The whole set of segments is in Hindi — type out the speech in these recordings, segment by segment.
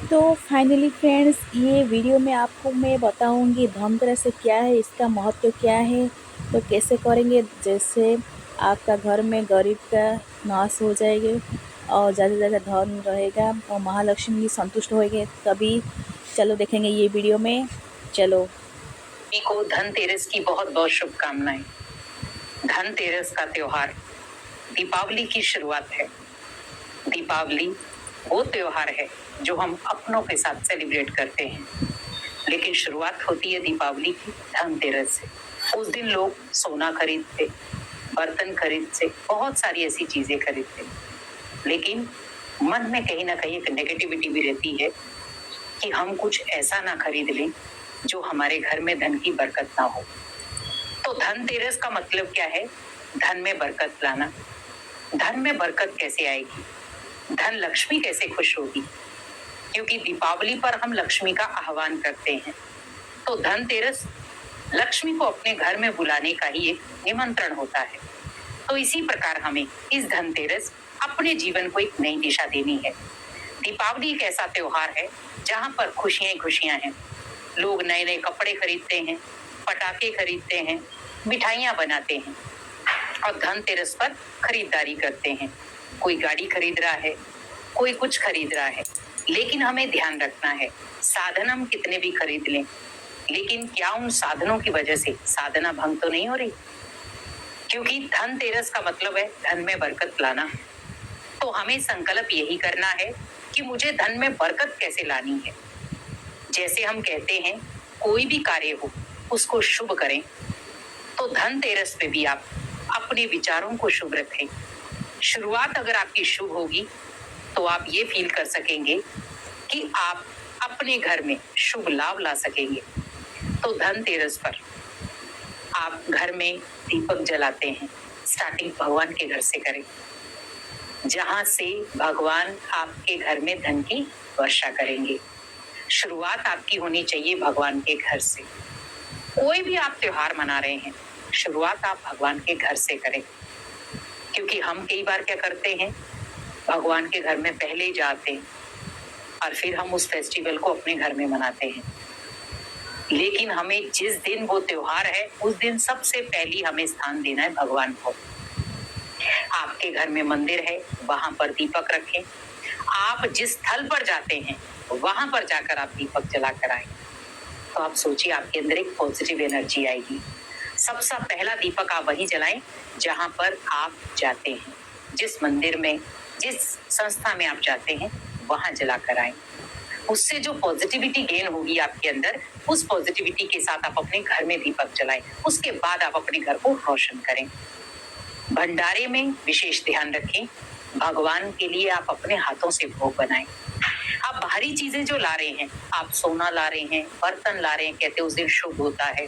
तो फाइनली फ्रेंड्स, ये वीडियो में आपको मैं बताऊंगी धनतेरस क्या है, इसका महत्व क्या है, तो कैसे करेंगे। जैसे आपका घर में गरीब का नाश हो जाएगा और ज़्यादा से ज़्यादा धन रहेगा और महालक्ष्मी संतुष्ट होएंगे, तभी चलो देखेंगे ये वीडियो में। चलो। सभी को धनतेरस की बहुत बहुत शुभकामनाएं। धनतेरस का त्योहार दीपावली की शुरुआत है। दीपावली वो त्योहार है जो हम अपनों के साथ सेलिब्रेट करते हैं, लेकिन शुरुआत होती है दीपावली की धनतेरस से। उस दिन लोग सोना खरीदते, बर्तन खरीदते, बहुत सारी ऐसी चीजें खरीदते, लेकिन मन में कहीं ना कहीं एक नेगेटिविटी भी रहती है कि हम कुछ ऐसा ना खरीद लें जो हमारे घर में धन की बरकत ना हो। तो धनतेरस का मतलब क्या है? धन में बरकत लाना। धन में बरकत कैसे आएगी? धन लक्ष्मी कैसे खुश होगी? क्योंकि दीपावली पर हम लक्ष्मी का आह्वान करते हैं, तो धनतेरस लक्ष्मी को अपने घर में बुलाने का ही एक निमंत्रण होता है। तो इसी प्रकार हमें इस धनतेरस अपने जीवन को एक नई दिशा देनी है। दीपावली एक ऐसा त्योहार है जहां पर खुशियां खुशियां हैं। लोग नए नए कपड़े खरीदते हैं, पटाखे खरीदते हैं, मिठाइयां बनाते हैं और धनतेरस पर खरीदारी करते हैं। कोई गाड़ी खरीद रहा है, कोई कुछ खरीद रहा है, लेकिन हमें ध्यान रखना है, साधन हम कितने भी खरीद लें, लेकिन क्या उन साधनों की वजह से साधना भंग तो नहीं हो रही? क्योंकि धनतेरस का मतलब है धन में बरकत लाना। तो हमें संकल्प यही करना है कि मुझे धन में बरकत कैसे लानी है। जैसे हम कहते हैं कोई भी कार्य हो उसको शुभ करें, तो धनतेरस पे भी आप अपने विचारों को शुभ रखें। शुरुआत अगर आपकी शुभ होगी तो आप ये फील कर सकेंगे कि आप अपने घर में शुभ लाभ ला सकेंगे। तो धनतेरस पर आप घर में दीपक जलाते हैं, स्टार्टिंग भगवान के घर से करें, जहां से भगवान आपके घर में धन की वर्षा करेंगे। शुरुआत आपकी होनी चाहिए भगवान के घर से। कोई भी आप त्योहार मना रहे हैं, शुरुआत आप भगवान के घर से करें, क्योंकि हम कई बार क्या करते हैं, भगवान के घर में पहले ही जाते हैं और फिर हम उस फेस्टिवल को अपने घर में मनाते हैं। लेकिन हमें जिस दिन वो त्योहार है उस दिन सबसे पहले हमें स्थान देना है भगवान को। आपके घर में मंदिर है, वहां पर दीपक रखें। आप जिस स्थल पर जाते हैं वहां पर जाकर आप दीपक जलाकर आए, तो आप सोचिए आपके अंदर एक पॉजिटिव एनर्जी आएगी। सबसे पहला दीपक आप वहीं जलाएं जहां पर आप जाते हैं, जिस मंदिर में, जिस संस्था में आप जाते हैं, वहां जलाकर आए। उससे जो पॉजिटिविटी गेन होगी आपके अंदर, उस पॉजिटिविटी के साथ आप अपने घर में दीपक जलाएं। उसके बाद आप अपने घर को रोशन करें। भंडारे में विशेष ध्यान रखें। भगवान के लिए आप अपने हाथों से भोग बनाएं। आप बाहरी चीजें जो ला रहे हैं, आप सोना ला रहे हैं, बर्तन ला रहे हैं, कहते हैं उस दिन शुभ होता है।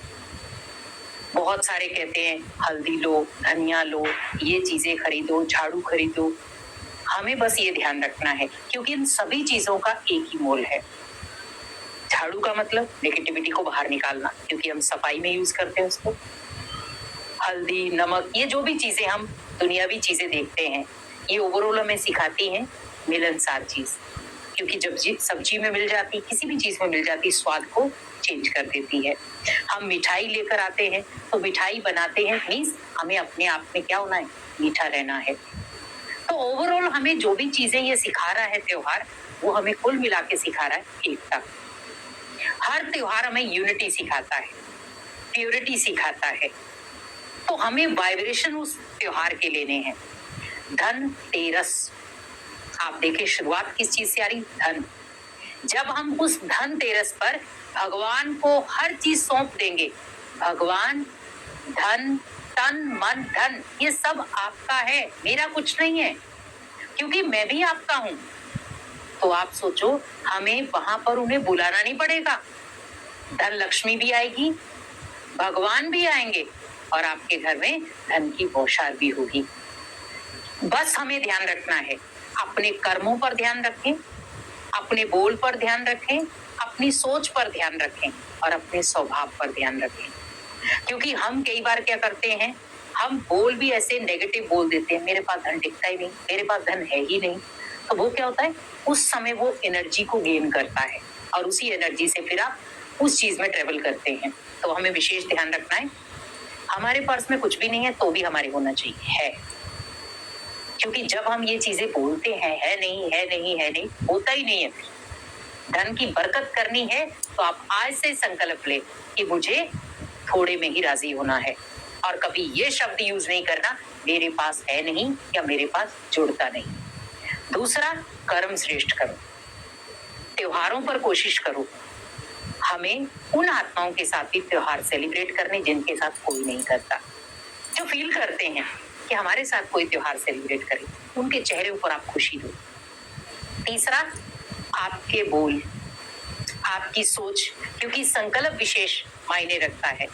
बहुत सारे कहते हैं हल्दी लो, धनिया लो, ये चीजें खरीदो, झाड़ू खरीदो। हमें बस ये ध्यान रखना है, क्योंकि इन सभी चीजों का एक ही मोल है। झाड़ू का मतलब नेगेटिविटी को बाहर निकालना, क्योंकि हम सफाई में यूज करते हैं उसको। हल्दी, नमक, ये जो भी चीजें हम दुनियावी चीजें देखते हैं, ये ओवरऑल हमें सिखाती हैं मिलनसार चीज, क्योंकि जब सब्जी में मिल जाती, किसी भी चीज में मिल जाती, स्वाद को चेंज कर देती है। हम मिठाई लेकर आते हैं तो मिठाई बनाते हैं, मीन्स हमें अपने आप में क्या होना है, मीठा रहना है। तो ओवरऑल हमें जो भी चीजें ये सिखा रहा है त्योहार, वो हमें कुल मिला के सिखा रहा है एकता। हर त्योहार हमें यूनिटी सिखाता है, प्योरिटी सिखाता है। तो हमें वाइब्रेशन उस त्योहार के लेने हैं। धनतेरस, आप देखें शुरुआत किस चीज से आ रही, धन। जब हम उस धनतेरस पर भगवान को हर चीज सौंप देंगे, भगवान धन, तन मन धन, ये सब आपका है, मेरा कुछ नहीं है, क्योंकि मैं भी आपका हूं। तो आप सोचो, हमें वहां पर उन्हें बुलाना नहीं पड़ेगा। धन लक्ष्मी भी आएगी, भगवान भी आएंगे और आपके घर में धन की बौछार भी होगी। बस हमें ध्यान रखना है, अपने कर्मों पर ध्यान रखें, अपने बोल पर ध्यान रखें, अपनी सोच पर ध्यान रखें और अपने स्वभाव पर ध्यान रखें। क्योंकि हम कई बार क्या करते हैं, हम बोल भी ऐसे नेगेटिव बोल देते हैं, मेरे पास धन टिकता ही नहीं, मेरे पास धन है ही नहीं, तो वो क्या होता है, उस समय वो एनर्जी को गेन करता है और उसी एनर्जी से फिर आप उस चीज में ट्रेवल करते हैं। तो हमें विशेष ध्यान रखना है, हमारे पर्स में कुछ भी नहीं है तो भी हमारे होना चाहिए, है। क्योंकि जब हम ये चीजें बोलते हैं, है नहीं है नहीं है नहीं, होता ही नहीं है। धन की बरकत करनी है तो आप आज से संकल्प ले कि मुझे थोड़े में ही राजी होना है, और कभी ये शब्द यूज नहीं करना मेरे पास है नहीं या मेरे पास जुड़ता नहीं। दूसरा, कर्म श्रेष्ठ करो, त्योहारों पर कोशिश करो हमें उन आत्माओं के साथ भी त्योहार सेलिब्रेट करने जिनके साथ कोई नहीं करता, जो फील करते हैं कि हमारे साथ कोई त्योहार सेलिब्रेट करे, उनके चेहरे पर आप खुशी दो। तीसरा, आपके बोल, आपकी सोच, क्योंकि संकल्प विशेष मायने रखता है।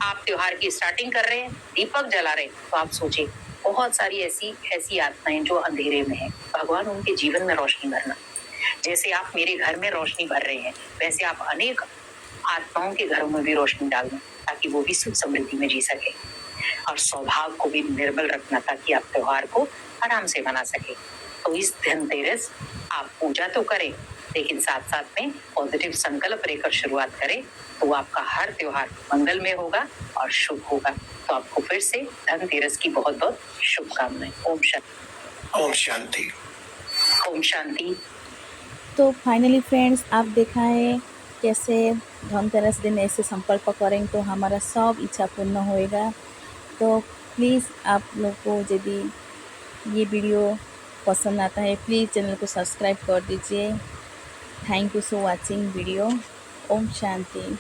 आप त्योहार की स्टार्टिंग कर रहे हैं, दीपक जला रहे हैं, तो आप सोचे बहुत सारी ऐसी आत्माएं जो अंधेरे में हैं, भगवान उनके जीवन में रोशनी भरना। जैसे आप मेरे घर में रोशनी भर रहे हैं, वैसे आप अनेक आत्माओं के घरों में भी रोशनी डालना, ताकि वो भी सुख समृद्धि में जी सके, और स्वभाव को भी निर्मल रखना ताकि आप त्योहार को आराम से मना सके। तो इस धनतेरस आप पूजा तो करें, लेकिन साथ साथ में पॉजिटिव संकल्प लेकर शुरुआत करें, तो आपका हर त्योहार मंगलमय होगा और शुभ होगा। तो आपको फिर से धनतेरस की बहुत बहुत शुभकामनाएं। ओम शांति। ओम शांति। ओम शांति। तो फाइनली फ्रेंड्स, आप देखा है कैसे धनतेरस दिन ऐसे संकल्प करेंगे तो हमारा सब इच्छा पूर्ण होएगा। तो प्लीज़ आप लोग को यदि ये वीडियो पसंद आता है, प्लीज़ चैनल को सब्सक्राइब कर दीजिए। Thank you so watching video. ओम शांति।